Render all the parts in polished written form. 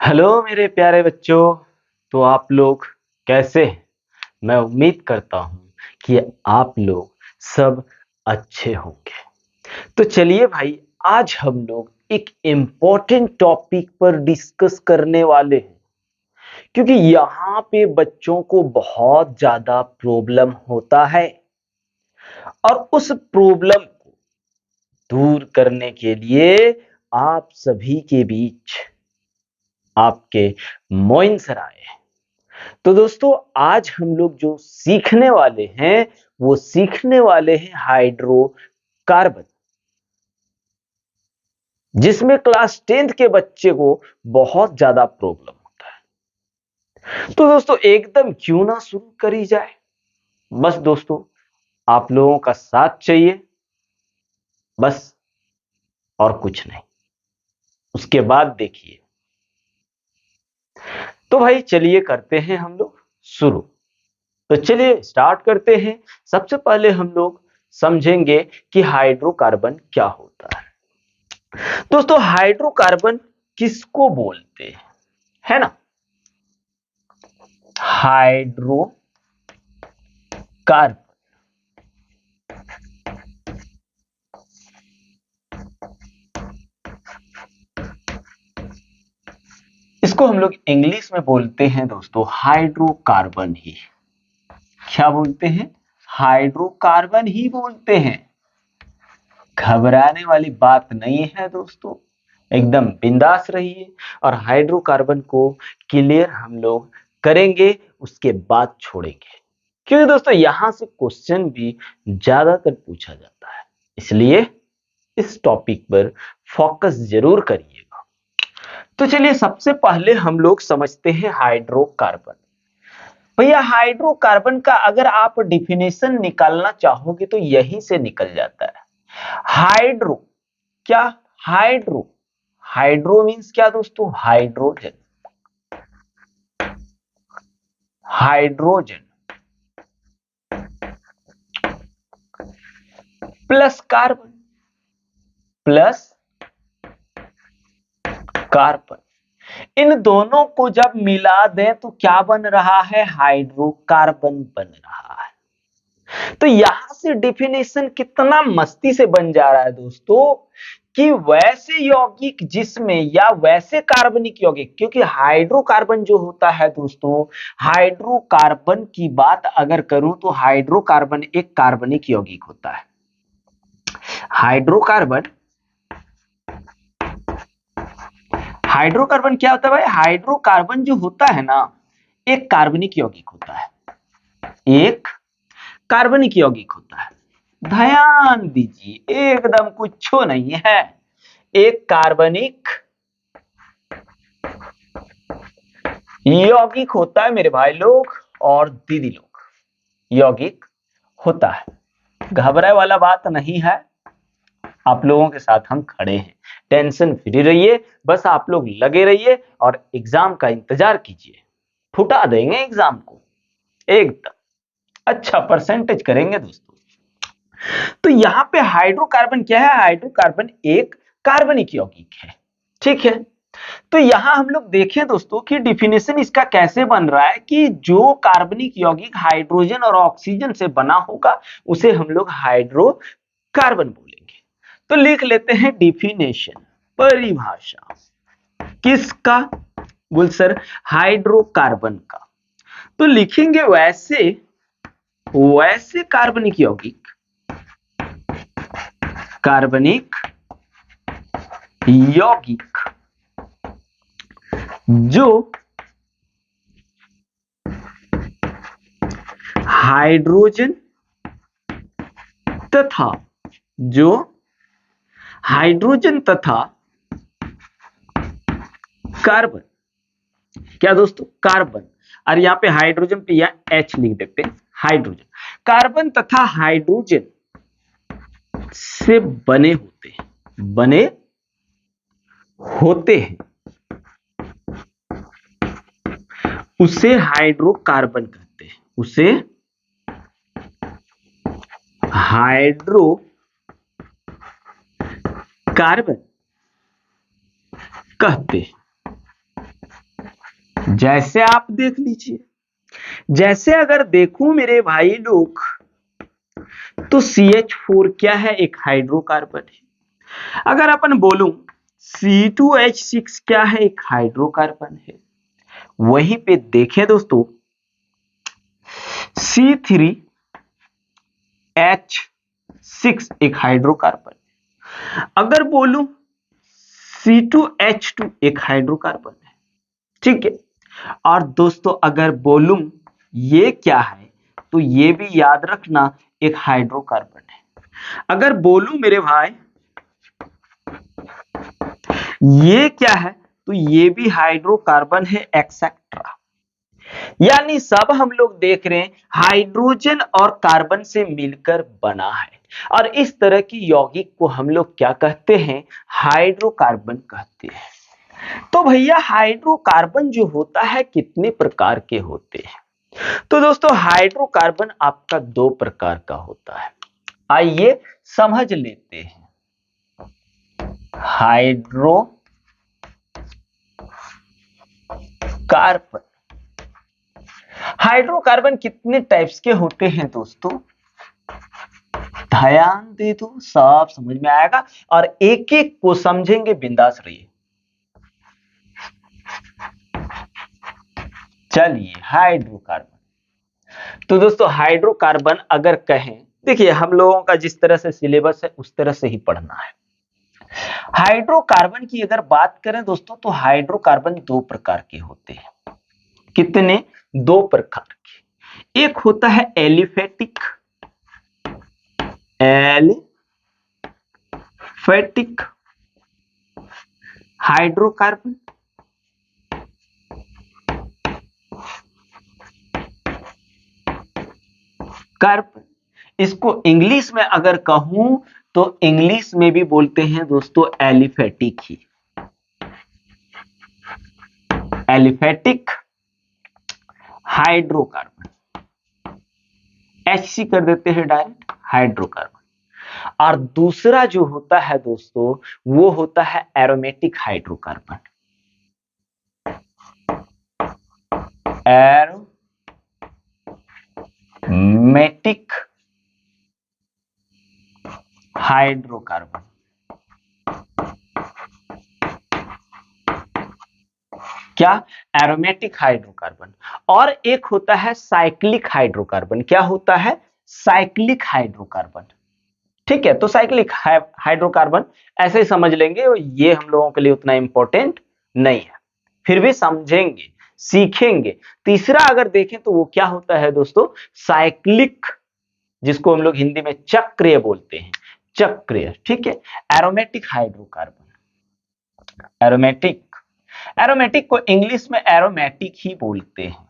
Hello मेरे प्यारे बच्चों। तो आप लोग कैसे हैं? मैं उम्मीद करता हूँ कि आप लोग सब अच्छे होंगे। तो चलिए भाई, आज हम लोग एक इम्पोर्टेंट टॉपिक पर डिस्कस करने वाले हैं, क्योंकि यहाँ पे बच्चों को बहुत ज्यादा प्रॉब्लम होता है और उस प्रॉब्लम को दूर करने के लिए आप सभी के बीच आपके मोइन सर आए हैं। तो दोस्तों, आज हम लोग जो सीखने वाले हैं वो सीखने वाले हैं हाइड्रोकार्बन, जिसमें क्लास 10th के बच्चे को बहुत ज्यादा प्रॉब्लम होता है। तो दोस्तों, एकदम क्यों ना शुरू करी जाए। बस दोस्तों, आप लोगों का साथ चाहिए, बस, और कुछ नहीं। उसके बाद देखिए। तो भाई चलिए करते हैं हम लोग शुरू। तो चलिए स्टार्ट करते हैं। सबसे पहले हम लोग समझेंगे कि हाइड्रोकार्बन क्या होता है। दोस्तों, हाइड्रोकार्बन किसको बोलते हैं, है ना? हाइड्रोकार्बन, इसको हम लोग इंग्लिश में बोलते हैं दोस्तों हाइड्रोकार्बन ही। क्या बोलते हैं? हाइड्रोकार्बन ही बोलते हैं। घबराने वाली बात नहीं है दोस्तों, एकदम बिंदास रहिए और हाइड्रोकार्बन को क्लियर हम लोग करेंगे, उसके बाद छोड़ेंगे। क्योंकि दोस्तों, यहां से क्वेश्चन भी ज्यादातर पूछा जाता है, इसलिए इस टॉपिक पर फोकस जरूर करिएगा। तो चलिए सबसे पहले हम लोग समझते हैं हाइड्रोकार्बन। भैया, हाइड्रोकार्बन का अगर आप डिफिनेशन निकालना चाहोगे तो यहीं से निकल जाता है। हाइड्रो, क्या? हाइड्रो, हाइड्रो मींस क्या दोस्तों? Hydrogen. Hydrogen plus carbon, plus carbon, इन दोनों को जब मिला दें तो क्या बन रहा है? हाइड्रोकार्बन बन रहा है। तो यहां से डिफिनेशन कितना मस्ती से बन जा रहा है दोस्तों, कि वैसे यौगिक जिसमें, या वैसे कार्बनिक यौगिक, क्योंकि हाइड्रोकार्बन जो होता है दोस्तों, हाइड्रोकार्बन की बात अगर करूं तो हाइड्रोकार्बन एक कार्बनिक यौगिक होता है। हाइड्रोकार्बन, हाइड्रोकार्बन क्या होता है भाई? हाइड्रोकार्बन जो होता है ना, एक कार्बनिक यौगिक होता है। एक कार्बनिक यौगिक होता है। ध्यान दीजिए, एकदम कुछ नहीं है। एक कार्बनिक यौगिक होता है मेरे भाई लोग और दीदी लोग, यौगिक होता है। घबराए वाला बात नहीं है, आप लोगों के साथ हम खड़े हैं। टेंशन फ्री रहिए, बस आप लोग लगे रहिए और एग्जाम का इंतजार कीजिए। फुटा देंगे एग्जाम को, एकदम अच्छा परसेंटेज करेंगे दोस्तों। तो यहां पे हाइड्रोकार्बन क्या है? हाइड्रोकार्बन एक कार्बनिक यौगिक है, ठीक है। तो यहां हम लोग देखें दोस्तों कि डिफिनेशन इसका कैसे बन रहा है, कि जो कार्बनिक यौगिक हाइड्रोजन और ऑक्सीजन से बना होगा उसे हम लोग हाइड्रोकार्बन बोलेंगे। तो लिख लेते हैं डिफिनेशन, परिभाषा किसका? बोल सर, हाइड्रोकार्बन का। तो लिखेंगे वैसे, वैसे कार्बनिक यौगिक, कार्बनिक यौगिक जो हाइड्रोजन तथा, जो हाइड्रोजन तथा कार्बन, क्या दोस्तों? कार्बन, और यहां पे हाइड्रोजन पे या H लिख देते हैं, हाइड्रोजन, कार्बन तथा हाइड्रोजन से बने होते हैं, बने होते हैं, उसे हाइड्रोकार्बन कहते हैं, उसे हाइड्रोकार्बन कहते हैं। जैसे आप देख लीजिए, जैसे अगर देखूं मेरे भाई लोग, तो CH4 क्या है? एक हाइड्रोकार्बन है। अगर अपन बोलूं C2H6 क्या है? एक हाइड्रोकार्बन है। वहीं पे देखें दोस्तों, C3H6 एक हाइड्रोकार्बन। अगर बोलूं C2H2 एक हाइड्रोकार्बन है, ठीक है। और दोस्तों अगर बोलूं ये क्या है, तो ये भी याद रखना एक हाइड्रोकार्बन है। अगर बोलूं मेरे भाई ये क्या है, तो ये भी हाइड्रोकार्बन है, एक्सेट्रा। यानी सब हम लोग देख रहे हैं हाइड्रोजन और कार्बन से मिलकर बना है। और इस तरह की यौगिक को हम लोग क्या कहते हैं? हाइड्रोकार्बन कहते हैं। तो भैया हाइड्रोकार्बन जो होता है कितने प्रकार के होते हैं? तो दोस्तों हाइड्रोकार्बन आपका 2 प्रकार का होता है। आइए समझ लेते हैं। हाइड्रोकार्बन, हाइड्रोकार्बन कितने टाइप्स के होते हैं दोस्तों? ध्यान दे दो, सब समझ में आएगा और एक एक को समझेंगे, बिंदास रहिए। चलिए हाइड्रोकार्बन, तो दोस्तों हाइड्रोकार्बन अगर कहें, देखिए हम लोगों का जिस तरह से सिलेबस है उस तरह से ही पढ़ना है। हाइड्रोकार्बन की अगर बात करें दोस्तों, तो हाइड्रोकार्बन 2 प्रकार के होते हैं। कितने? 2 प्रकार के। एक होता है एलिफेटिक, एलिफेटिक हाइड्रोकार्बन, कार्बन। इसको इंग्लिश में अगर कहूं तो इंग्लिश में भी बोलते हैं दोस्तों एलिफेटिक ही, एलिफेटिक हाइड्रोकार्बन। HC कर देते हैं डायरेक्ट, हाइड्रोकार्बन। और दूसरा जो होता है दोस्तों, वो होता है एरोमेटिक हाइड्रोकार्बन, एरोमेटिक हाइड्रोकार्बन। क्या? Aromatic hydrocarbon. और एक होता है साइक्लिक हाइड्रोकार्बन। क्या होता है? Cyclic hydrocarbon. ठीक है, तो साइक्लिक हाइड्रोकार्बन ऐसे ही समझ लेंगे, ये हम लोगों के लिए उतना इंपॉर्टेंट नहीं है, फिर भी समझेंगे, सीखेंगे। तीसरा अगर देखें तो वो क्या होता है दोस्तों? साइक्लिक, जिसको हम लोग हिंदी में चक्रीय बोलते हैं, चक्रीय। ठीक है, एरोमेटिक हाइड्रोकार्बन, एरोमेटिक, एरोमेटिक को इंग्लिश में एरोमेटिक ही बोलते हैं,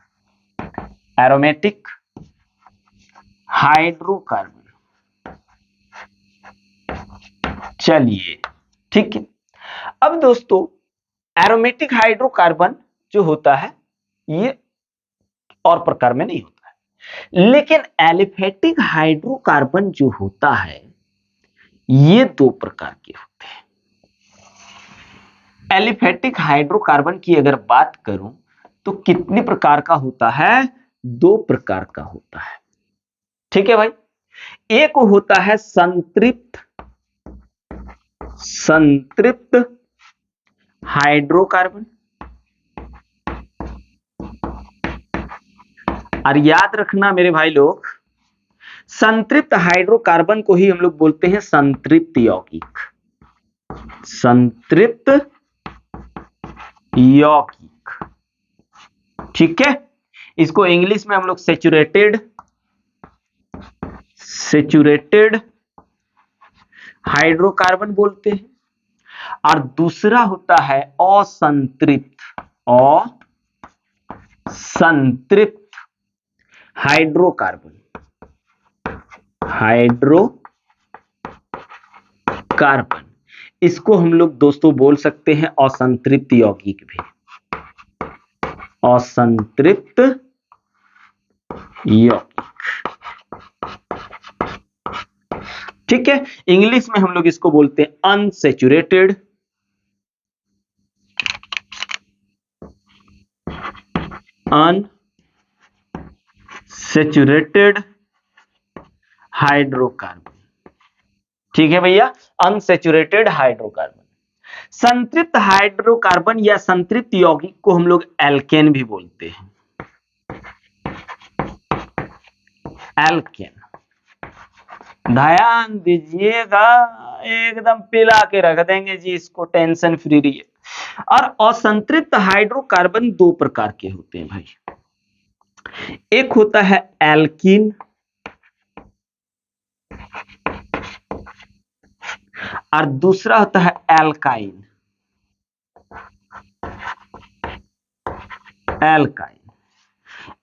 एरोमेटिक हाइड्रोकार्बन। चलिए ठीक है। अब दोस्तों एरोमेटिक हाइड्रोकार्बन जो होता है ये और प्रकार में नहीं होता है, लेकिन एलिफेटिक हाइड्रोकार्बन जो होता है ये 2 प्रकार के होते हैं। एलिफेटिक हाइड्रोकार्बन की अगर बात करूं तो कितने प्रकार का होता है? 2 प्रकार का होता है। ठीक है भाई, एक होता है संतृप्त, संतृप्त हाइड्रोकार्बन। और याद रखना मेरे भाई लोग, संतृप्त हाइड्रोकार्बन को ही हम लोग बोलते हैं संतृप्त यौगिक, संतृप्त यौगिक। ठीक है, इसको इंग्लिश में हम लोग सैचुरेटेड, सैचुरेटेड हाइड्रोकार्बन बोलते हैं। और दूसरा होता है असंतृप्त, असंतृप्त हाइड्रोकार्बन, हाइड्रोकार्बन। इसको हम लोग दोस्तों बोल सकते हैं असंतृप्त यौगिक भी, असंतृप्त यौगिक। ठीक है, इंग्लिश में हम लोग इसको बोलते हैं अनसैचुरेटेड अनसेचुरेटेड हाइड्रोकार्बन। ठीक है भैया, अनसेचुरेटेड हाइड्रोकार्बन। संतृप्त हाइड्रोकार्बन या संतृप्त यौगिक को हम लोग एल्केन भी बोलते हैं। एल्केन, ध्यान दीजिएगा, एकदम पिला के रख देंगे जी इसको, टेंशन फ्री रहिए। और असंतृप्त हाइड्रोकार्बन दो प्रकार के होते हैं भाई, एक होता है एल्कीन और दूसरा होता है एल्काइन। एल्काइन,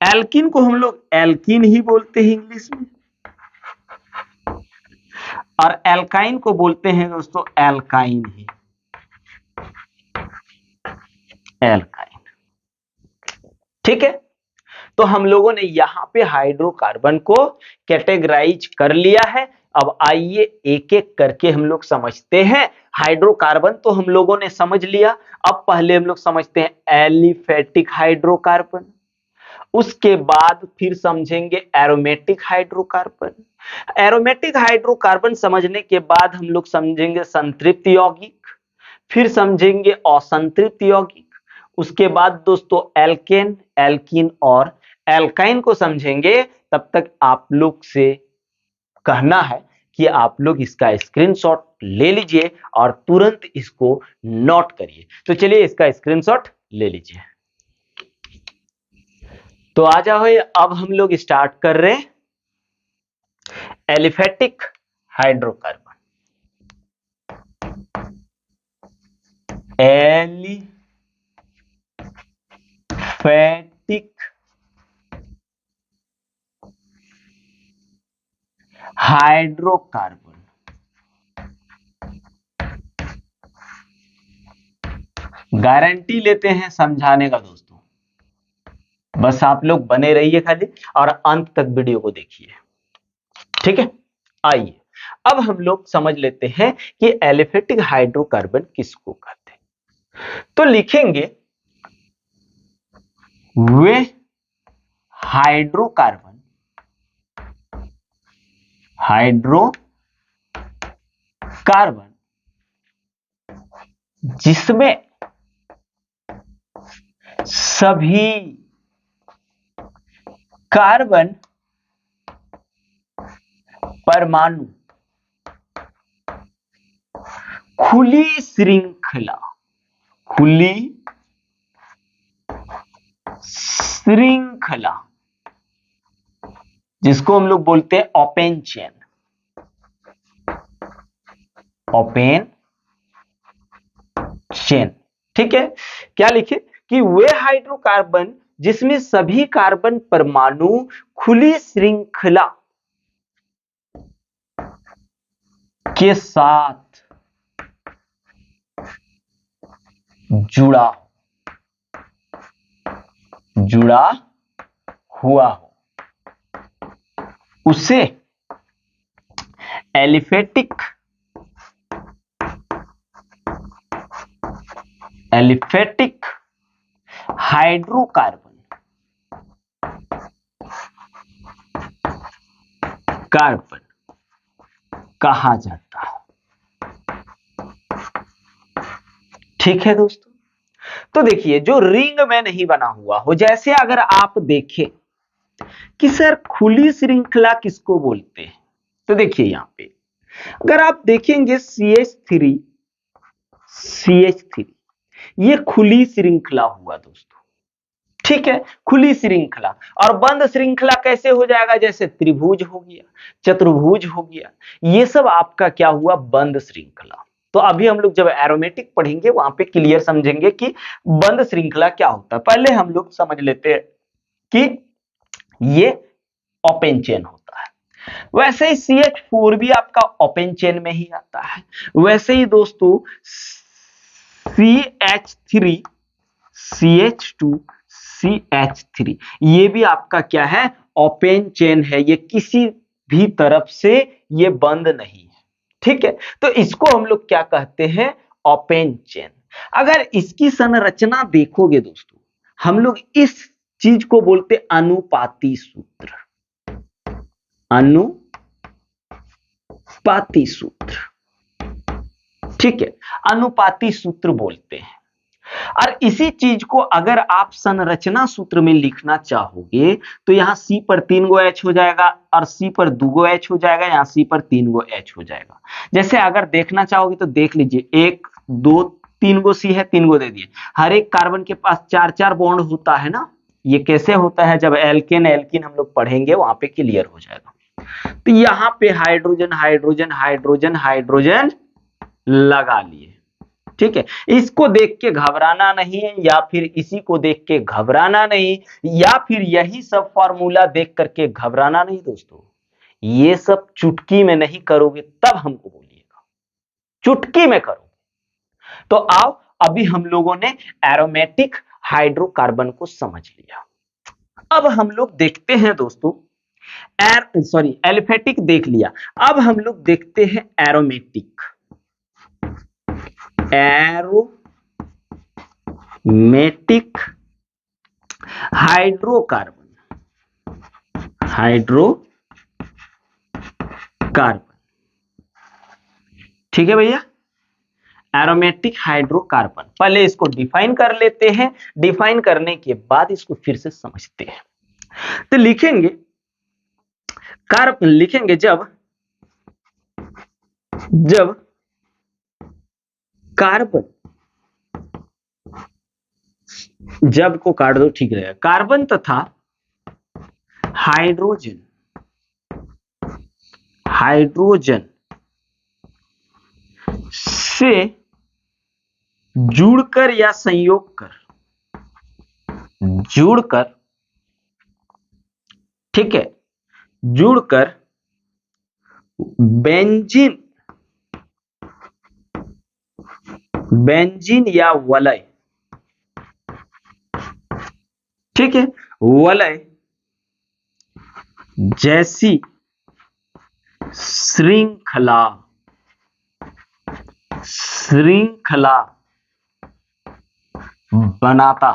एल्कीन को हम लोग एल्कीन ही बोलते हैं इंग्लिश में, और एल्काइन को बोलते हैं दोस्तों एल्काइन ही, एल्काइन। ठीक है, तो हम लोगों ने यहां पे हाइड्रोकार्बन को कैटेगराइज कर लिया है। अब आइए एक एक करके हम लोग समझते हैं। हाइड्रोकार्बन तो हम लोगों ने समझ लिया, अब पहले हम लोग समझते हैं एलिफेटिक हाइड्रोकार्बन, उसके बाद फिर समझेंगे एरोमेटिक हाइड्रोकार्बन। एरोमेटिक हाइड्रोकार्बन समझने के बाद हम लोग समझेंगे संतृप्त यौगिक, फिर समझेंगे असंतृप्त यौगिक, उसके बाद दोस्तों एल्केन, एल्कीन और एल्काइन को समझेंगे। तब तक आप लोग से कहना है कि आप लोग इसका स्क्रीनशॉट ले लीजिए और तुरंत इसको नोट करिए। तो चलिए इसका स्क्रीनशॉट ले लीजिए। तो आ जाओ, अब हम लोग स्टार्ट कर रहे हैं aliphatic hydrocarbon. Aliphatic hydrocarbon, guarantee लेते हैं समझाने का दोस्तों, बस आप लोग बने रहिए खाली और अंत तक वीडियो को देखिए। ठीक है, आइए अब हम लोग समझ लेते हैं कि एलिफेटिक हाइड्रोकार्बन किसको कहते हैं। तो लिखेंगे वे हाइड्रोकार्बन, हाइड्रोकार्बन जिसमें सभी कार्बन परमाणु खुली श्रृंखला, खुली श्रृंखला जिसको हम लोग बोलते हैं ओपन चेन, ओपन चेन। ठीक है, क्या लिखे कि वे हाइड्रोकार्बन जिसमें सभी कार्बन परमाणु खुली श्रृंखला के साथ जुड़ा हुआ हो उसे एलिफेटिक हाइड्रोकार्बन कहा जाता है। ठीक है दोस्तों, तो देखिए जो रिंग में नहीं बना हुआ हो, जैसे अगर आप देखें कि सर खुली श्रृंखला किसको बोलते हैं, तो देखिए यहां पे अगर आप देखेंगे CH3 ये खुली श्रृंखला हुआ दोस्तों। ठीक है, खुली श्रृंखला। और बंद श्रृंखला कैसे हो जाएगा, जैसे त्रिभुज हो गया, चतुर्भुज हो गया, ये सब आपका क्या हुआ, बंद श्रृंखला। तो अभी हम लोग जब एरोमेटिक पढ़ेंगे वहां पे क्लियर समझेंगे कि बंद श्रृंखला क्या होता है। पहले हम लोग समझ लेते हैं कि ये ओपन चेन होता है। वैसे ही CH4 भी आपका ओपन चेन में ही आता है। वैसे ही दोस्तों CH3 CH2 CH3 ये भी आपका क्या है, ओपन चेन है, ये किसी भी तरफ से ये बंद नहीं है। ठीक है, तो इसको हम लोग क्या कहते हैं, ओपन चेन। अगर इसकी संरचना देखोगे दोस्तों, हम लोग इस चीज को बोलते अनुपाती सूत्र, अनुपाती सूत्र, ठीक है, अनुपाती सूत्र बोलते हैं। और इसी चीज को अगर आप संरचना सूत्र में लिखना चाहोगे तो यहां C पर 3 गो H हो जाएगा और C पर 2 गो H हो जाएगा, यहां C पर 3 गो H हो जाएगा। जैसे अगर देखना चाहोगे तो देख लीजिए, 1 2 3 गो C है, 3 गो दे दिए। हर एक कार्बन के पास 4-4 बॉन्ड होता है ना। ये कैसे होता है, जब एल्केन एल्कीन हम लोग पढ़ेंगे वहां पे क्लियर हो जाएगा। तो यहां पे हाइड्रोजन हाइड्रोजन हाइड्रोजन हाइड्रोजन लगा लिए, ठीक है। इसको देख के घबराना नहीं है, या फिर इसी को देख के घबराना नहीं, या फिर यही सब फॉर्मूला देख करके घबराना नहीं दोस्तों। ये सब चुटकी में नहीं करोगे तब हमको बोलिएगा, चुटकी में करोगे। तो आओ, अभी हम लोगों ने एरोमेटिक हाइड्रोकार्बन को समझ लिया। अब हम लोग देखते हैं दोस्तों, एलिफेटिक देख लिया, अब हम लोग देखते हैं एरोमेटिक। एरोमेटिक हाइड्रोकार्बन, हाइड्रोकार्बन, ठीक है भैया। एरोमेटिक हाइड्रोकार्बन, पहले इसको डिफाइन कर लेते हैं, डिफाइन करने के बाद इसको फिर से समझते हैं। तो लिखेंगे लिखेंगे जब कार्बन, जब को काट दो ठीक रहेगा, कार्बन तथा हाइड्रोजन से जुड़कर या संयोग कर, ठीक है, जुड़कर बेंजीन या वलय, ठीक है, वलय जैसी श्रृंखला बनाता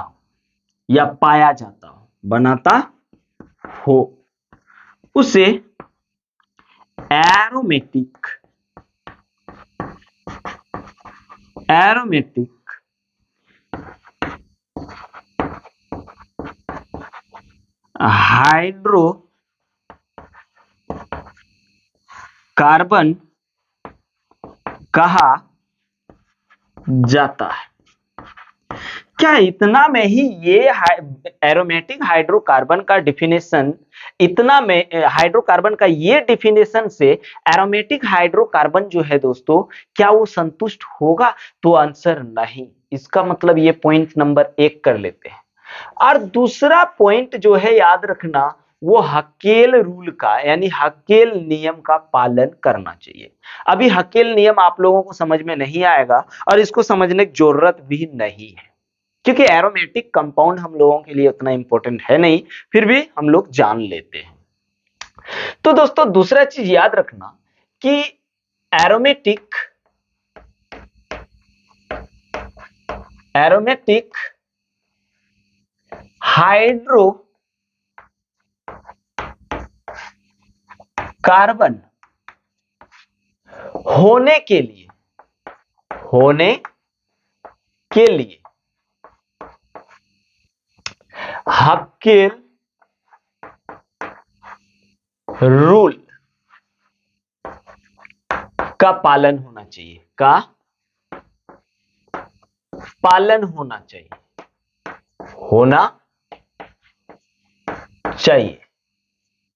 या पाया जाता हो, बनाता हो, उसे एरोमेटिक हाइड्रोकार्बन कहा जाता है। क्या इतना में ही ये एरोमेटिक हाइड्रोकार्बन का डिफिनेशन, इतना में हाइड्रोकार्बन का ये डिफिनेशन से एरोमेटिक हाइड्रोकार्बन जो है दोस्तों, क्या वो संतुष्ट होगा? तो आंसर नहीं। इसका मतलब ये पॉइंट नंबर 1 कर लेते हैं। और दूसरा पॉइंट जो है याद रखना, वो हकेल रूल का यानी हकेल नियम का पालन करना चाहिए। अभी हकेल नियम आप लोगों को समझ में नहीं आएगा और इसको समझने की जरूरत भी नहीं है, क्योंकि एरोमेटिक कंपाउंड हम लोगों के लिए उतना इंपॉर्टेंट है नहीं, फिर भी हम लोग जान लेते हैं। तो दोस्तों दूसरा चीज याद रखना कि एरोमेटिक हाइड्रोकार्बन होने के लिए हकेल रूल का पालन होना चाहिए,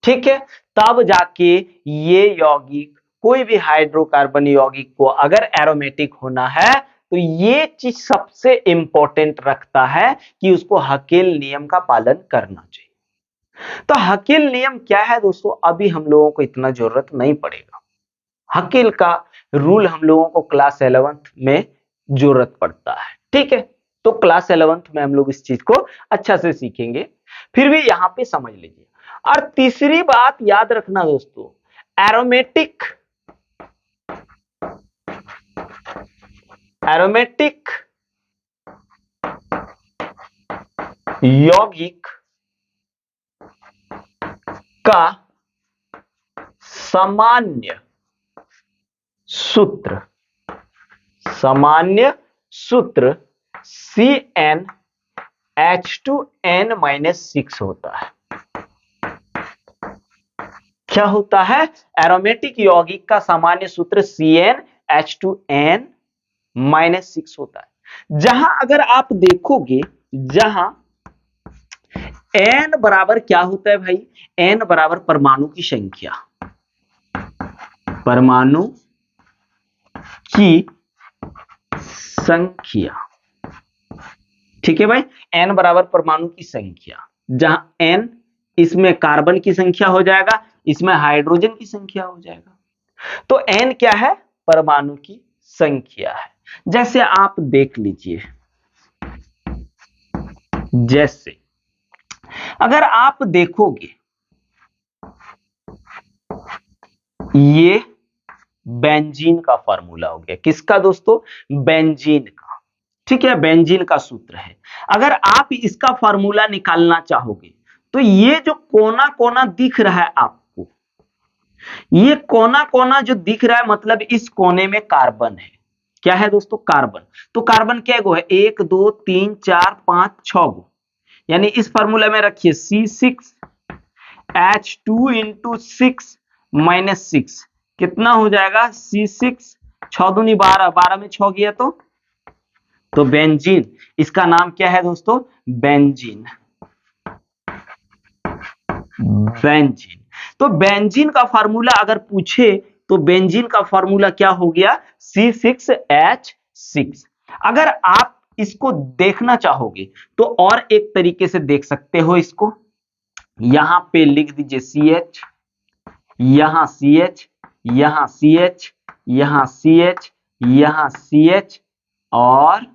ठीक है। तब जाके ये यौगिक, कोई भी हाइड्रोकार्बन यौगिक को अगर एरोमेटिक होना है तो ये चीज सबसे इंपॉर्टेंट रखता है कि उसको हकेल नियम का पालन करना चाहिए। तो हकेल नियम क्या है दोस्तों, अभी हम लोगों को इतना जरूरत नहीं पड़ेगा। हकेल का रूल हम लोगों को क्लास 11th में जरूरत पड़ता है, ठीक है। तो क्लास 11th में हम लोग इस चीज को अच्छा से सीखेंगे, फिर भी यहां पे समझ लीजिए। और तीसरी बात याद रखना दोस्तों, एरोमेटिक यौगिक का सामान्य सूत्र, सामान्य सूत्र CnH2n-6 होता है। क्या होता है? एरोमेटिक यौगिक का सामान्य सूत्र CnH2n-6 होता है। जहां अगर आप देखोगे, जहां n बराबर क्या होता है भाई? n बराबर परमाणु की संख्या, परमाणु की संख्या, ठीक है भाई। n बराबर परमाणु की संख्या, जहां n इसमें कार्बन की संख्या हो जाएगा, इसमें हाइड्रोजन की संख्या हो जाएगा। तो n क्या है? परमाणु की संख्या है। जैसे आप देख लीजिए, जैसे अगर आप देखोगे, ये बेंजीन का फार्मूला हो गया। किसका दोस्तों? बेंजीन का। ठीक है, बेंजीन का सूत्र है। अगर आप इसका फार्मूला निकालना चाहोगे तो ये जो कोना कोना दिख रहा है आपको, ये कोना कोना जो दिख रहा है, मतलब इस कोने में कार्बन है। क्या है दोस्तों? कार्बन। तो कार्बन क्या गो है? 1 2 3 4 5 6 गो, यानी इस फार्मूला में रखिए C6H2 इंटू 6 माइनस 6 कितना हो जाएगा? C6 6 दूनी 12, 12 में 6 गया तो बेंजीन। इसका नाम क्या है दोस्तों? बेंजीन। बेंजीन। तो बेंजीन का फार्मूला अगर पूछे तो बेंजीन का फार्मूला क्या हो गया? C6H6। अगर आप इसको देखना चाहोगे तो और एक तरीके से देख सकते हो इसको। यहां पे लिख दीजिए CH, यहां CH, यहां CH, यहां CH, यहां CH और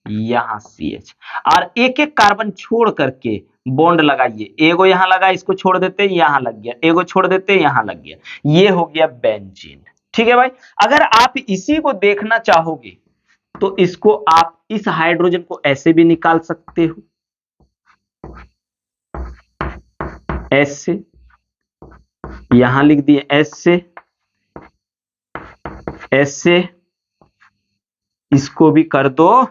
यहां CH, और एक एक कार्बन छोड़ करके बॉन्ड लगाइए। एगो यहां लगा, इसको छोड़ देते यहां लग गया, एगो छोड़ देते यहां लग गया, ये हो गया बेंजीन। ठीक है भाई। अगर आप इसी को देखना चाहोगे तो इसको आप इस हाइड्रोजन को ऐसे भी निकाल सकते हो, ऐसे, यहां लिख दिए ऐसे, ऐसे, इसको भी कर दो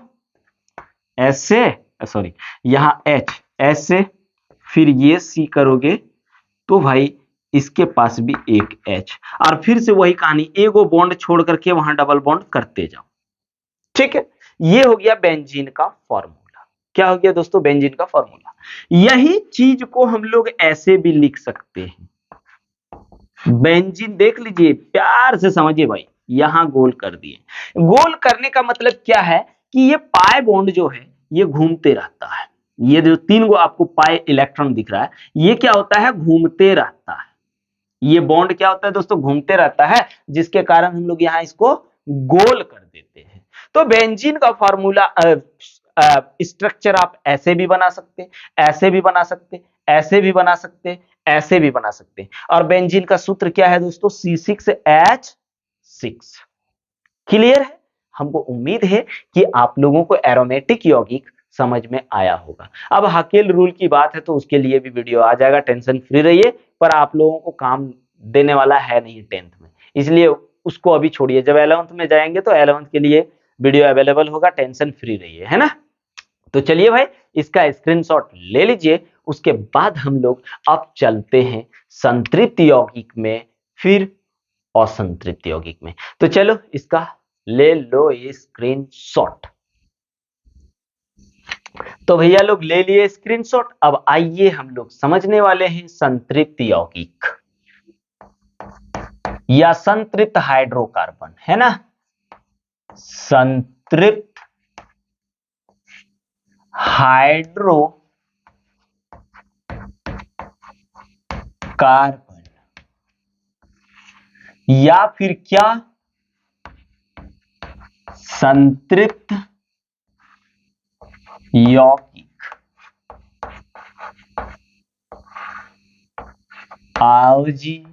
ऐसे, सॉरी यहां H ऐसे, फिर ये C करोगे तो भाई इसके पास भी एक H, और फिर से वही कहानी, एगो बॉन्ड छोड़ करके वहां डबल बॉन्ड करते जाओ। ठीक है, ये हो गया बेंजीन का फॉर्मूला। क्या हो गया दोस्तों? बेंजीन का फॉर्मूला। यही चीज को हम लोग ऐसे भी लिख सकते हैं। बेंजीन देख लीजिए, प्यार से समझिए भाई, यहां गोल कर दिए। गोल करने का मतलब क्या है कि ये पाई बॉन्ड जो है ये घूमते रहता है। ये जो 3 गो आपको पाई इलेक्ट्रॉन दिख रहा है, ये क्या होता है? घूमते रहता है। ये बॉन्ड क्या होता है दोस्तों? घूमते रहता है, जिसके कारण हम लोग यहां इसको गोल कर देते हैं। तो बेंजीन का फॉर्मूला स्ट्रक्चर आप ऐसे भी बना सकते, ऐसे भी बना सकते, ऐसे भी बना सकते, ऐसे भी बना सकते। और बेंजीन का सूत्र क्या है दोस्तों? C6H6। क्लियर है? हमको उम्मीद है कि आप लोगों को एरोमेटिक यौगिक समझ में आया होगा। अब हाकेल रूल की बात है तो उसके लिए भी वीडियो आ जाएगा, टेंशन फ्री रहिए। पर आप लोगों को काम देने वाला है नहीं 10th में, इसलिए उसको अभी छोड़िए। जब 11th में जाएंगे तो 11th के लिए वीडियो अवेलेबल होगा, टेंशन फ्री रहिए, है ना। तो चलिए भाई, इसका स्क्रीनशॉट ले लीजिए। उसके बाद हम लोग अब चलते हैं संतृप्त यौगिक में, फिर असंतृप्त यौगिक में। तो चलो इसका ले लो ये स्क्रीनशॉट। तो भैया लोग ले लिए स्क्रीनशॉट। अब आइए हम लोग समझने वाले हैं संतृप्त यौगिक या संतृप्त हाइड्रोकार्बन, है ना। संतृप्त हाइड्रोकार्बन या फिर क्या? संतृप्त यौगिक। आओ जी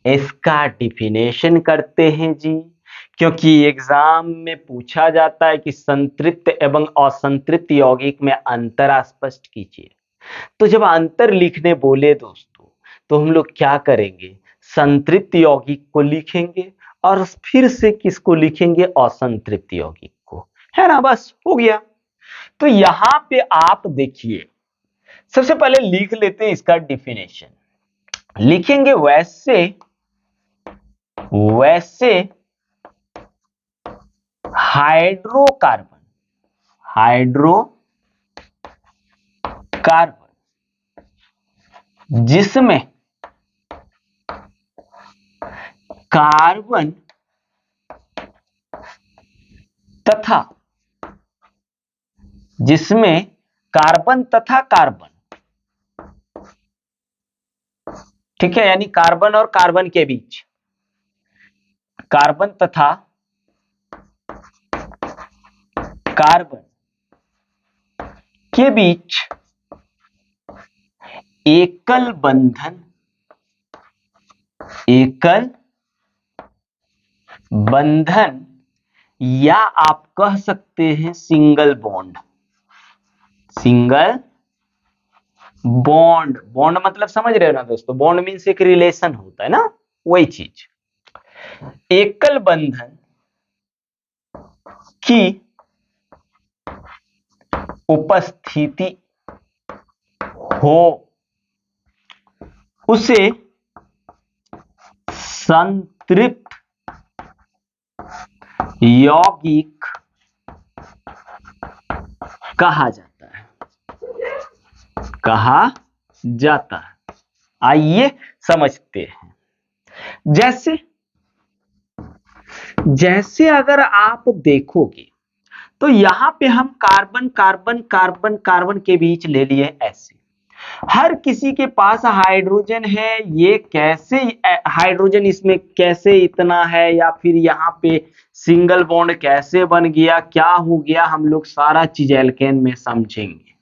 इसका डिफिनेशन करते हैं जी, क्योंकि एग्जाम में पूछा जाता है कि संतृप्त एवं असंतृप्त यौगिक में अंतर स्पष्ट कीजिए। तो जब अंतर लिखने बोले दोस्तों, तो हम लोग क्या करेंगे, संतृप्त यौगिक को लिखेंगे और फिर से किसको लिखेंगे, असंतृप्त यौगिक को, है ना, बस हो गया। तो यहां पे आप देखिए, सबसे पहले लिख लेते हैं इसका डिफिनेशन, लिखेंगे वैसे हाइड्रोकार्बन, जिसमें कार्बन तथा कार्बन, ठीक है, यानी कार्बन और कार्बन के बीच, कार्बन तथा कार्बन के बीच एकल बंधन या आप कह सकते हैं सिंगल बॉन्ड, बॉन्ड मतलब समझ रहे हो ना दोस्तों, बॉन्ड मीन्स एक रिलेशन होता है ना, वही चीज, एकल बंधन की उपस्थिति हो उसे संतृप्त यौगिक कहा जाता है। आइए समझते हैं, जैसे अगर आप देखोगे तो यहां पे हम कार्बन कार्बन कार्बन कार्बन के बीच ले लिए ऐसे, हर किसी के पास हाइड्रोजन है, ये कैसे हाइड्रोजन इसमें कैसे इतना है, या फिर यहाँ पे सिंगल बॉन्ड कैसे बन गया, क्या हो गया, हम लोग सारा चीज एल्केन में समझेंगे,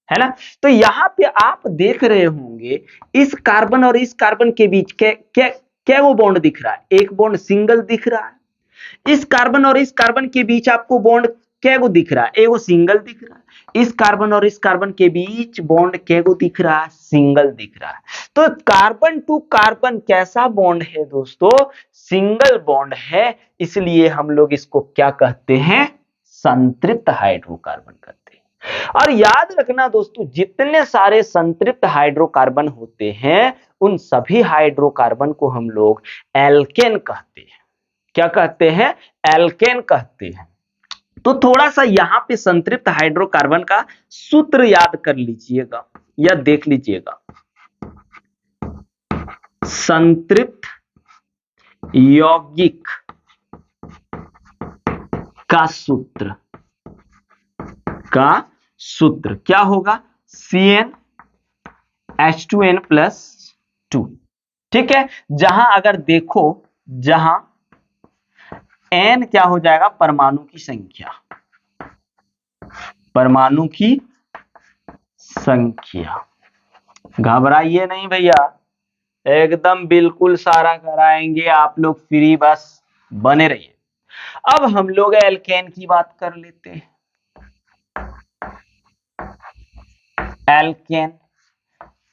है ना। तो यहाँ पे आप देख रहे होंगे इस कार्बन और इस कार्बन के बीच क्या वो बॉन्ड दिख रहा है, एक बॉन्ड सिंगल दिख रहा है। इस कार्बन और इस कार्बन के बीच आपको बॉन्ड कैगो दिख रहा है, एगो सिंगल दिख रहा है। इस कार्बन और इस कार्बन के बीच बॉन्ड कैगो दिख रहा है, सिंगल दिख रहा है। तो कार्बन टू कार्बन कैसा बॉन्ड है दोस्तों, सिंगल बॉन्ड है, इसलिए हम लोग इसको क्या कहते हैं, संतृप्त हाइड्रोकार्बन कहते हैं। और याद रखना दोस्तों, जितने सारे संतृप्त हाइड्रोकार्बन होते हैं उन सभी हाइड्रोकार्बन को हम लोग एल्केन कहते हैं। क्या कहते हैं, एल्केन कहते हैं। तो थोड़ा सा यहां पे संतृप्त हाइड्रोकार्बन का सूत्र याद कर लीजिएगा या देख लीजिएगा, संतृप्त यौगिक का सूत्र क्या होगा, CnH2n+2, ठीक है। जहां अगर देखो, जहां n क्या हो जाएगा, परमाणु की संख्या, घबराइए नहीं भैया, एकदम बिल्कुल सारा कराएंगे आप लोग, फ्री, बस बने रहिए। अब हम लोग एल्केन की बात कर लेते हैं। एल्केन,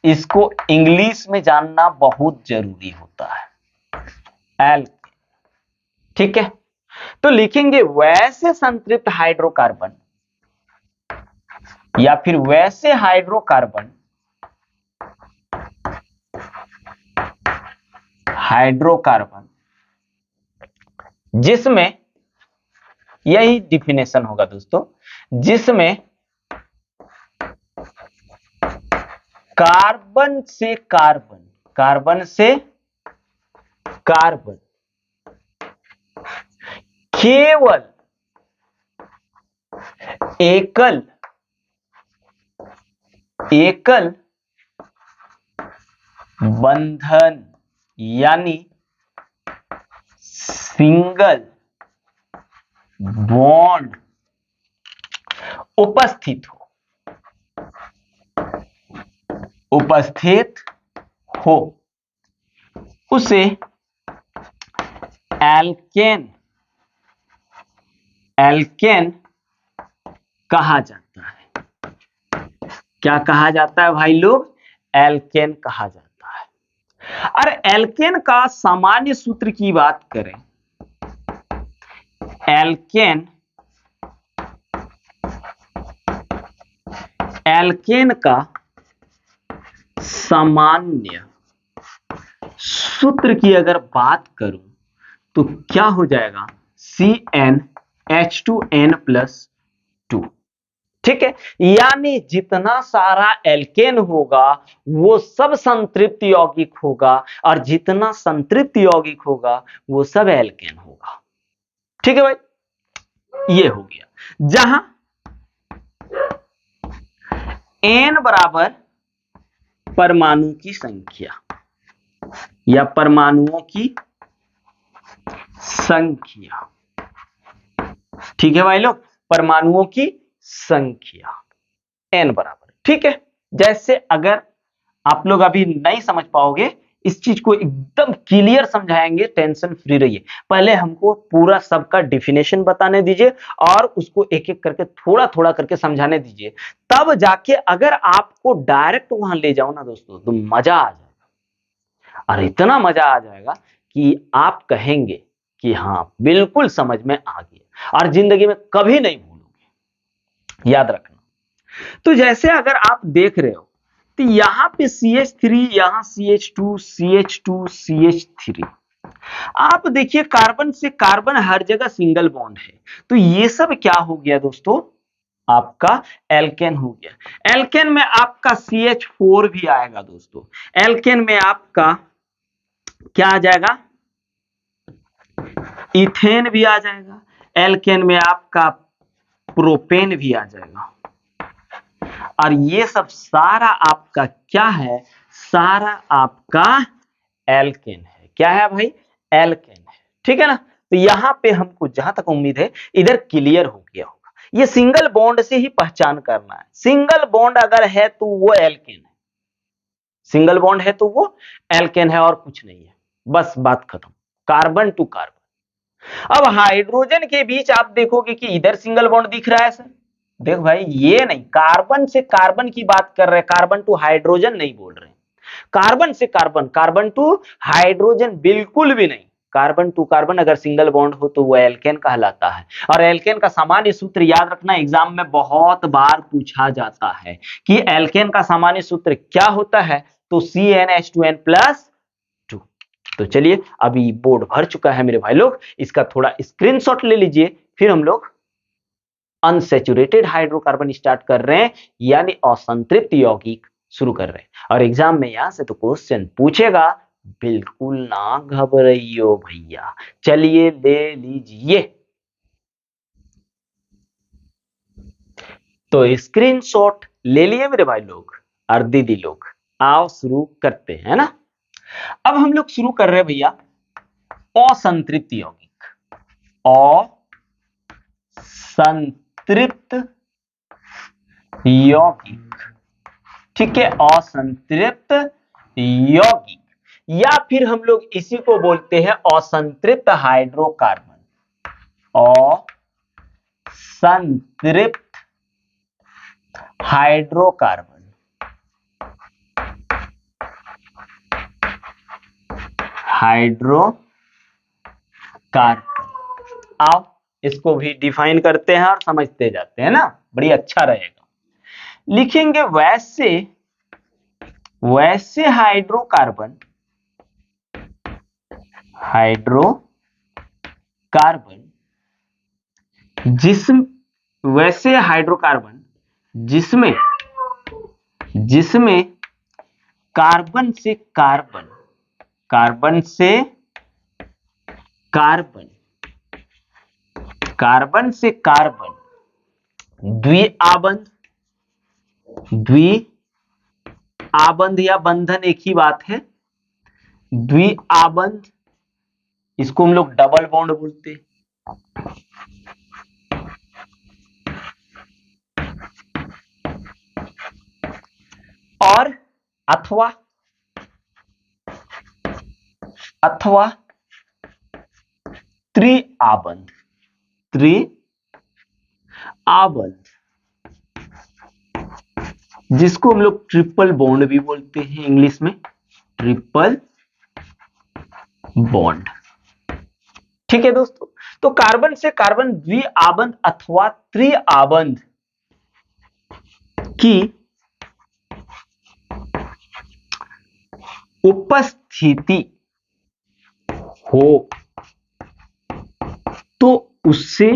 इसको इंग्लिश में जानना बहुत जरूरी होता है, एल्केन, ठीक है। तो लिखेंगे वैसे संतृप्त हाइड्रोकार्बन या फिर वैसे हाइड्रोकार्बन जिसमें, यही डिफिनेशन होगा दोस्तों, जिसमें कार्बन से कार्बन केवल एकल बंधन यानी सिंगल बॉन्ड उपस्थित हो उसे एल्केन कहा जाता है। क्या कहा जाता है भाई लोग, एल्केन कहा जाता है। और एल्केन का सामान्य सूत्र की बात करें, एल्केन का सामान्य सूत्र की अगर बात करूं तो क्या हो जाएगा, CnH2n+2। ठीक है, यानी जितना सारा एल्केन होगा वो सब संतृप्त यौगिक होगा, और जितना संतृप्त यौगिक होगा वो सब एल्केन होगा। ठीक है भाई, ये हो गया। जहां n बराबर परमाणु की संख्या या परमाणुओं की संख्या, ठीक है भाई लोग, परमाणुओं की संख्या n बराबर। ठीक है, जैसे अगर आप लोग अभी नहीं समझ पाओगे, इस चीज को एकदम क्लियर समझाएंगे, टेंशन फ्री रहिए। पहले हमको पूरा सबका डिफिनेशन बताने दीजिए और उसको एक एक करके थोड़ा थोड़ा करके समझाने दीजिए, तब जाके अगर आपको डायरेक्ट वहां ले जाओ ना दोस्तों, तो मजा आ जाएगा। और इतना मजा आ जाएगा कि आप कहेंगे कि हाँ बिल्कुल समझ में आ गया, और जिंदगी में कभी नहीं भूलोगे, याद रखना। तो जैसे अगर आप देख रहे हो तो यहां पे CH3, यहां CH2, CH2, CH3, आप देखिए कार्बन से कार्बन हर जगह सिंगल बॉन्ड है, तो ये सब क्या हो गया दोस्तों, आपका एल्केन हो गया। एल्केन में आपका CH4 भी आएगा दोस्तों, एल्केन में आपका क्या आ जाएगा, इथेन भी आ जाएगा, एल्केन में आपका प्रोपेन भी आ जाएगा, और ये सब सारा आपका क्या है, सारा आपका एल्केन है। क्या है भाई, एल्केन है। ठीक है ना, तो यहां पे हमको जहां तक उम्मीद है इधर क्लियर हो गया होगा। ये सिंगल बॉन्ड से ही पहचान करना है, सिंगल बॉन्ड अगर है तो वो एल्केन है, सिंगल बॉन्ड है तो वो एल्केन है और कुछ नहीं है, बस बात खत्म, कार्बन टू कार्बन। अब हाइड्रोजन के बीच आप देखोगे कि इधर सिंगल बॉन्ड दिख रहा है सर, देखो भाई ये नहीं, कार्बन से कार्बन की बात कर रहे हैं, कार्बन टू हाइड्रोजन नहीं बोल रहे हैं, कार्बन से कार्बन, कार्बन टू हाइड्रोजन बिल्कुल भी नहीं। कार्बन टू कार्बन अगर सिंगल बॉन्ड हो तो वह एल्केन कहलाता है। और एल्केन का सामान्य सूत्र याद रखना, एग्जाम में बहुत बार पूछा जाता है कि एल्केन का सामान्य सूत्र क्या होता है, तो CnH2n+2। तो चलिए, अभी बोर्ड भर चुका है मेरे भाई लोग, इसका थोड़ा स्क्रीनशॉट ले लीजिए, फिर हम लोग अनसैचुरेटेड हाइड्रोकार्बन स्टार्ट कर रहे हैं, यानी असंतृप्त यौगिक शुरू कर रहे हैं। और एग्जाम में यहां से तो क्वेश्चन पूछेगा, बिल्कुल ना घबराइयो भैया। चलिए ले लीजिए, तो स्क्रीनशॉट ले लिए मेरे भाई लोग और दीदी लोग, आओ शुरू करते हैं ना। अब हम लोग शुरू कर रहे हैं भैया असंतृप्त यौगिक, असंतृप्त यौगिक। ठीक है, असंतृप्त यौगिक, या फिर हम लोग इसी को बोलते हैं असंतृप्त हाइड्रोकार्बन, असंतृप्त हाइड्रोकार्बन, हाइड्रोकार्बन। आओ इसको भी डिफाइन करते हैं और समझते जाते हैं ना, बड़ी अच्छा रहेगा। लिखेंगे वैसे हाइड्रोकार्बन, वैसे हाइड्रोकार्बन जिसमें कार्बन से कार्बन, कार्बन से कार्बन, कार्बन से कार्बन द्विआबंध, द्विआबंध या बंधन एक ही बात है, द्विआबंध, इसको हम लोग डबल बॉन्ड बोलते हैं। और अथवा त्रिआबंध, जिसको हम लोग ट्रिपल बॉन्ड भी बोलते हैं इंग्लिश में, ट्रिपल बॉन्ड। ठीक है दोस्तों, तो कार्बन से कार्बन द्विआबंध अथवा त्रिआबंध की उपस्थिति हो तो उससे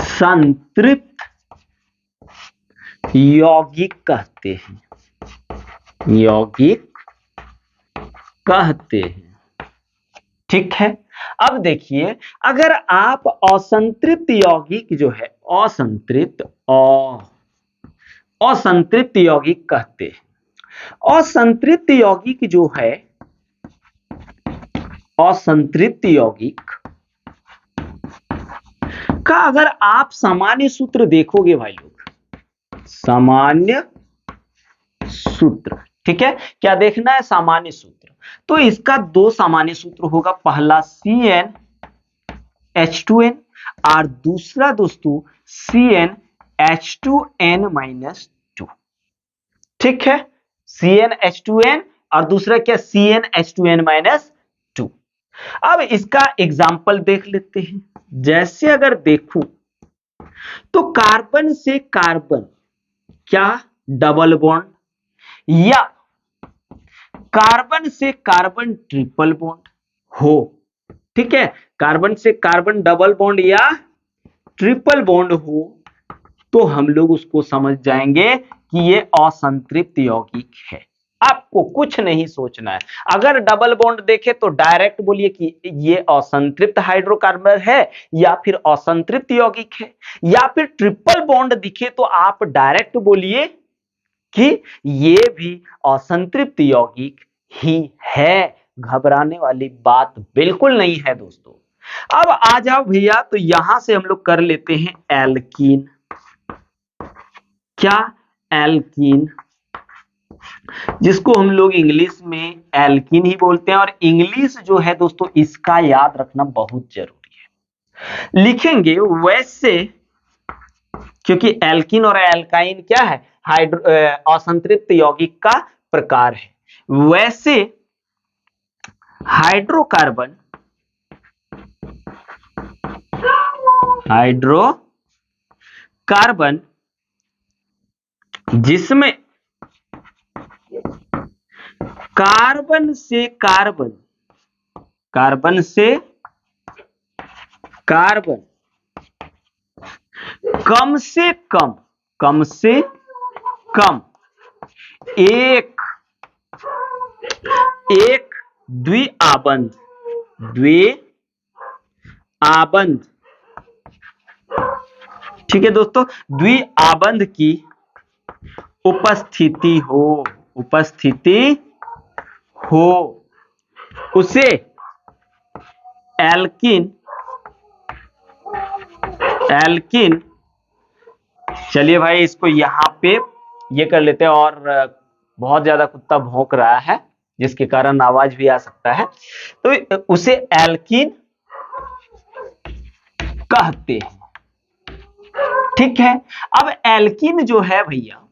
संतृप्त यौगिक कहते हैं, यौगिक कहते हैं। ठीक है, अब देखिए, अगर आप असंतृप्त यौगिक जो है, असंतृप्त यौगिक कहते हैं। असंतृप्त यौगिक जो है, असंतृप्त यौगिक का अगर आप सामान्य सूत्र देखोगे भाई लोग, सामान्य सूत्र, ठीक है, क्या देखना है? सामान्य सूत्र। तो इसका दो सामान्य सूत्र होगा, पहला CnH2n और दूसरा दोस्तों CnH2n-2। ठीक है, CnH2n और दूसरा क्या? CnH2n-2। अब इसका एग्जाम्पल देख लेते हैं। जैसे अगर देखूं तो कार्बन से कार्बन क्या डबल बॉन्ड, या कार्बन से कार्बन ट्रिपल बॉन्ड हो, ठीक है, कार्बन से कार्बन डबल बॉन्ड या ट्रिपल बॉन्ड हो, तो हम लोग उसको समझ जाएंगे कि ये असंतृप्त यौगिक है। आपको कुछ नहीं सोचना है। अगर डबल बॉन्ड देखे तो डायरेक्ट बोलिए कि ये असंतृप्त हाइड्रोकार्बन है या फिर असंतृप्त यौगिक है, या फिर ट्रिपल बॉन्ड दिखे तो आप डायरेक्ट बोलिए कि ये भी असंतृप्त यौगिक ही है। घबराने वाली बात बिल्कुल नहीं है दोस्तों। अब आ जाओ भैया, तो यहां से हम लोग कर लेते हैं एल्कीन। क्या? एल्कीन, जिसको हम लोग इंग्लिश में एल्कीन ही बोलते हैं, और इंग्लिश जो है दोस्तों इसका याद रखना बहुत जरूरी है। लिखेंगे वैसे, क्योंकि एल्कीन और एल्काइन क्या है? असंतृप्त यौगिक का प्रकार है। वैसे हाइड्रोकार्बन जिसमें कार्बन से कार्बन कम से कम एक द्विआबंध ठीक है दोस्तों, द्विआबंध की उपस्थिति हो उसे एल्कीन, चलिए भाई इसको यहां पे ये कर लेते हैं, और बहुत ज्यादा कुत्ता भौंक रहा है जिसके कारण आवाज भी आ सकता है, तो उसे एल्कीन कहते हैं। ठीक है, अब एल्कीन जो है भैया,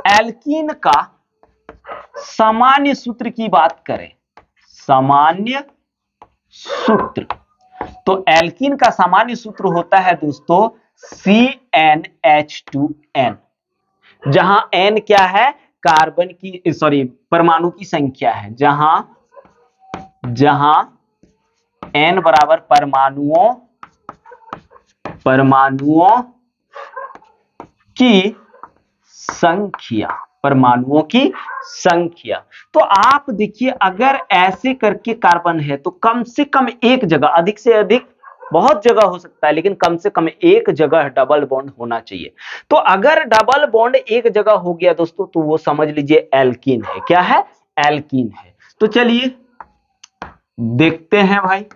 एल्कीन का सामान्य सूत्र की बात करें, सामान्य सूत्र, तो एल्कीन का सामान्य सूत्र होता है दोस्तों CnH2n, जहां n क्या है? कार्बन की परमाणु की संख्या है, जहां n बराबर परमाणुओं की संख्या। तो आप देखिए, अगर ऐसे करके कार्बन है तो कम से कम एक जगह, अधिक से अधिक बहुत जगह हो सकता है, लेकिन कम से कम एक जगह डबल बॉन्ड होना चाहिए। तो अगर डबल बॉन्ड एक जगह हो गया दोस्तों, तो वो समझ लीजिए एल्कीन है। क्या है? एल्कीन है। तो चलिए देखते हैं भाई,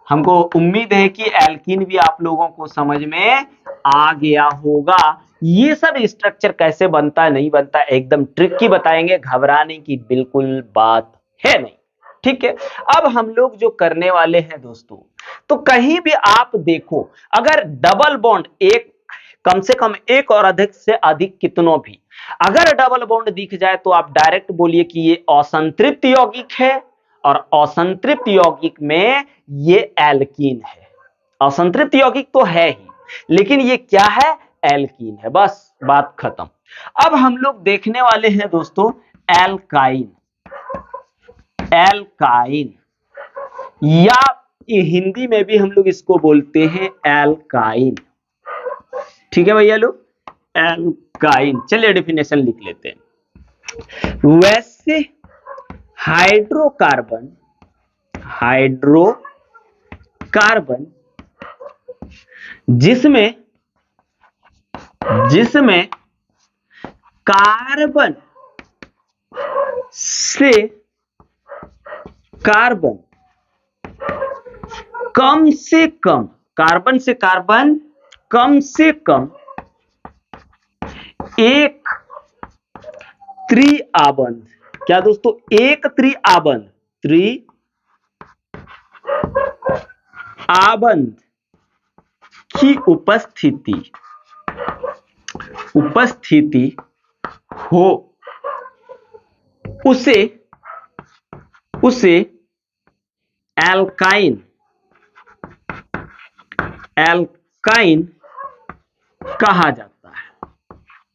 हमको उम्मीद है कि एल्कीन भी आप लोगों को समझ में आ गया होगा। ये सब स्ट्रक्चर कैसे बनता है, नहीं बनता, एकदम ट्रिकी बताएंगे, घबराने की बिल्कुल बात है नहीं। ठीक है, अब हम लोग जो करने वाले हैं दोस्तों, तो कहीं भी आप देखो, अगर डबल बॉन्ड, एक कम से कम एक और अधिक से अधिक कितनों भी। अगर डबल बॉन्ड दिख जाए तो आप डायरेक्ट बोलिए कि ये असंतृप्त यौगिक है, और असंतृप्त यौगिक में ये एल्कीन है। असंतृप्त यौगिक तो है ही, लेकिन ये क्या है? एल्कीन है। बस बात खत्म। अब हम लोग देखने वाले हैं दोस्तों एल्काइन। एल्काइन, या हिंदी में भी हम लोग इसको बोलते हैं एल्काइन। ठीक है भैया लोग, एल्काइन। चलिए डेफिनेशन लिख लेते हैं। वैसे हाइड्रोकार्बन जिसमें कार्बन से कार्बन कम से कम, कार्बन से कार्बन कम से कम एक त्रिआबंध, क्या दोस्तों? एक त्रिआबंध, त्रिआबंध की उपस्थिति हो, उसे एल्काइन कहा जाता है।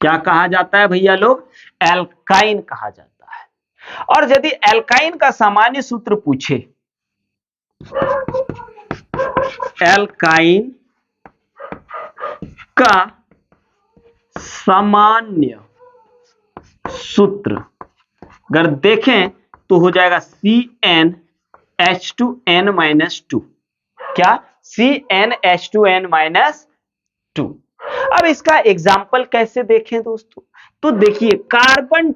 क्या कहा जाता है भैया लोग? एल्काइन कहा जाता है। और यदि एल्काइन का सामान्य सूत्र पूछे, एल्काइन का सामान्य सूत्र अगर देखें तो हो जाएगा CnH2n-2। क्या? CnH2n-2। अब इसका एग्जाम्पल कैसे देखें दोस्तों? तो देखिए, कार्बन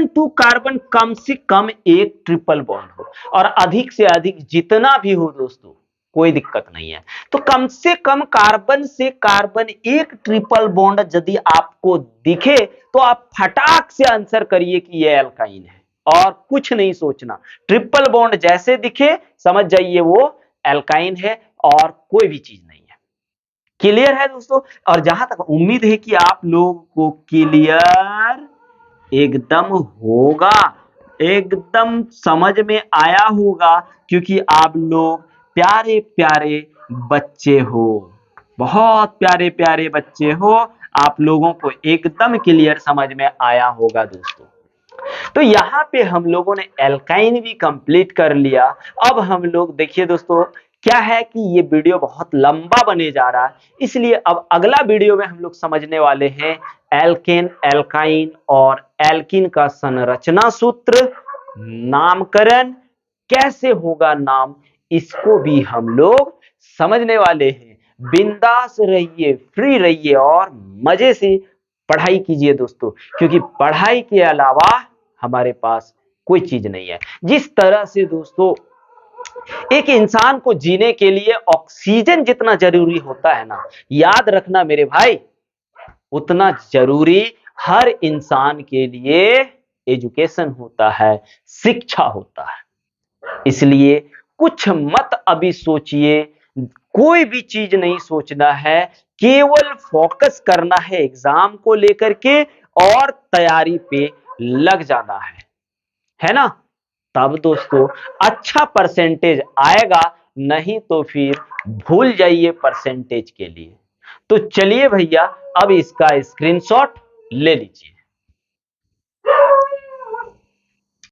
टू कार्बन कम से कम एक ट्रिपल बॉन्ड हो, और अधिक से अधिक जितना भी हो दोस्तों कोई दिक्कत नहीं है। तो कम से कम कार्बन से कार्बन एक ट्रिपल बॉन्ड यदि आपको दिखे तो आप फटाक से आंसर करिए कि यह एल्काइन है, और कुछ नहीं सोचना। ट्रिपल बॉन्ड जैसे दिखे समझ जाइए वो एल्काइन है, और कोई भी चीज नहीं है। क्लियर है दोस्तों? और जहां तक उम्मीद है कि आप लोगों को क्लियर एकदम होगा, एकदम समझ में आया होगा, क्योंकि आप लोग प्यारे प्यारे बच्चे हो, बहुत प्यारे प्यारे बच्चे हो। आप लोगों को एकदम क्लियर समझ में आया होगा दोस्तों। तो यहाँ पे हम लोगों ने एल्काइन भी कंप्लीट कर लिया। अब हम लोग देखिए दोस्तों, क्या है कि ये वीडियो बहुत लंबा बने जा रहा है, इसलिए अब अगला वीडियो में हम लोग समझने वाले हैं एल्केन, एल्काइन और एल्कीन का संरचना सूत्र, नामकरण कैसे होगा, नाम, इसको भी हम लोग समझने वाले हैं। बिंदास रहिए, फ्री रहिए और मजे से पढ़ाई कीजिए दोस्तों, क्योंकि पढ़ाई के अलावा हमारे पास कोई चीज नहीं है। जिस तरह से दोस्तों एक इंसान को जीने के लिए ऑक्सीजन जितना जरूरी होता है ना, याद रखना मेरे भाई, उतना जरूरी हर इंसान के लिए एजुकेशन होता है, शिक्षा होता है। इसलिए कुछ मत अभी सोचिए, कोई भी चीज नहीं सोचना है, केवल फोकस करना है एग्जाम को लेकर के और तैयारी पे लग जाना है ना? तब दोस्तों अच्छा परसेंटेज आएगा, नहीं तो फिर भूल जाइए परसेंटेज के लिए। तो चलिए भैया अब इसका स्क्रीनशॉट ले लीजिए।